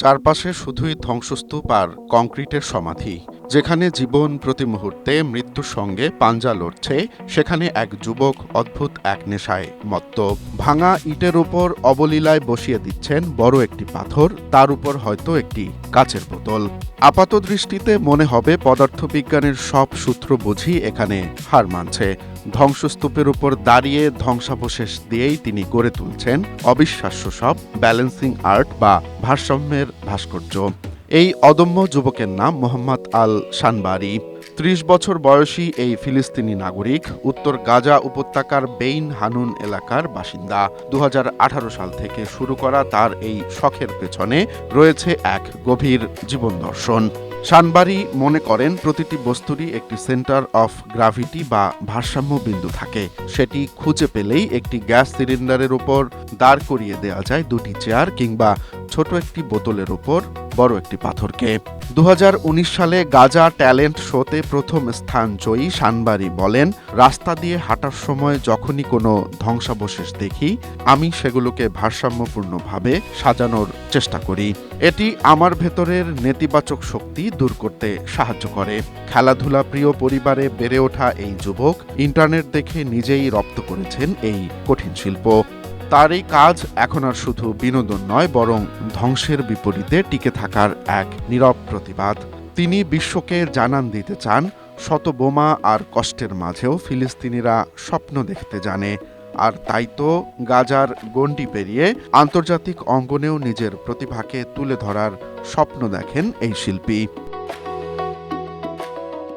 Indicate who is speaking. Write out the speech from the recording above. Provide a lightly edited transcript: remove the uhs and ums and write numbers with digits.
Speaker 1: চারপাশে শুধুই ধ্বংসস্তূপ আর কংক্রিটের সমাধি। যেখানে জীবন প্রতি মুহূর্তে মৃত্যুর সঙ্গে পাঞ্জা লড়ছে, সেখানে এক যুবক অদ্ভুত এক নেশায় মত্ত। ভাঙা ইটের উপর অবলীলায় বসিয়ে দিচ্ছেন বড় একটি পাথর, তার উপর হয়তো একটি কাচের বোতল। আপাতদৃষ্টিতে মনে হবে পদার্থবিজ্ঞানের সব সূত্র বুঝি এখানে হার মানছে। ধ্বংসস্তূপের উপর দাঁড়িয়ে ধ্বংসাবশেষ দিয়েই তিনি গড়ে তুলছেন অবিশ্বাস্য সব ব্যালেন্সিং আর্ট বা ভারসাম্যের ভাস্কর্য। এই অদম্য যুবকের নাম মোহাম্মদ আল শানবারি। ৩০ বছর বয়সী এই ফিলিস্তিনি নাগরিক উত্তর গাজা উপত্যকার বেইন হানুন এলাকার বাসিন্দা। ২০১৮ সাল থেকে শুরু করা তার এই শখের পেছনে রয়েছে এক গভীর জীবন দর্শন। শানবারি মনে করেন প্রতিটি বস্তুরই একটি সেন্টার অফ গ্র্যাভিটি বা ভারসাম্য বিন্দু থাকে। সেটি খুঁজে পেলেই একটি গ্যাস সিলিন্ডারের উপর দাঁড় করিয়ে দেওয়া যায় দুটি চেয়ার কিংবা ছোট একটি বোতলের উপর বড় একটি পাথরকে। ২০১৯ সালে গাজা ট্যালেন্ট শোতে প্রথম স্থান জয়ী শানবারি বলেন, রাস্তা দিয়ে হাঁটার সময় যখনই কোনো ধ্বংসাবশেষ দেখি, আমি সেগুলোকে ভারসাম্যপূর্ণভাবে সাজানোর চেষ্টা করি। এটি আমার ভেতরের নেতিবাচক শক্তি দূর করতে সাহায্য করে। খেলাধুলা প্রিয় পরিবারে বেড়ে ওঠা এই যুবক ইন্টারনেট দেখে নিজেই রপ্ত করেছেন এই কঠিন শিল্প। তার এই কাজ এখন আর শুধু বিনোদন নয়, বরং ধ্বংসের বিপরীতে টিকে থাকার এক নীরব প্রতিবাদ। তিনি বিশ্বকে জানান দিতে চান, শত বোমা আর কষ্টের মাঝেও ফিলিস্তিনিরা স্বপ্ন দেখতে জানে। আর তাই তো গাজার গণ্ডি পেরিয়ে আন্তর্জাতিক অঙ্গনেও নিজের প্রতিভাকে তুলে ধরার স্বপ্ন দেখেন এই শিল্পী।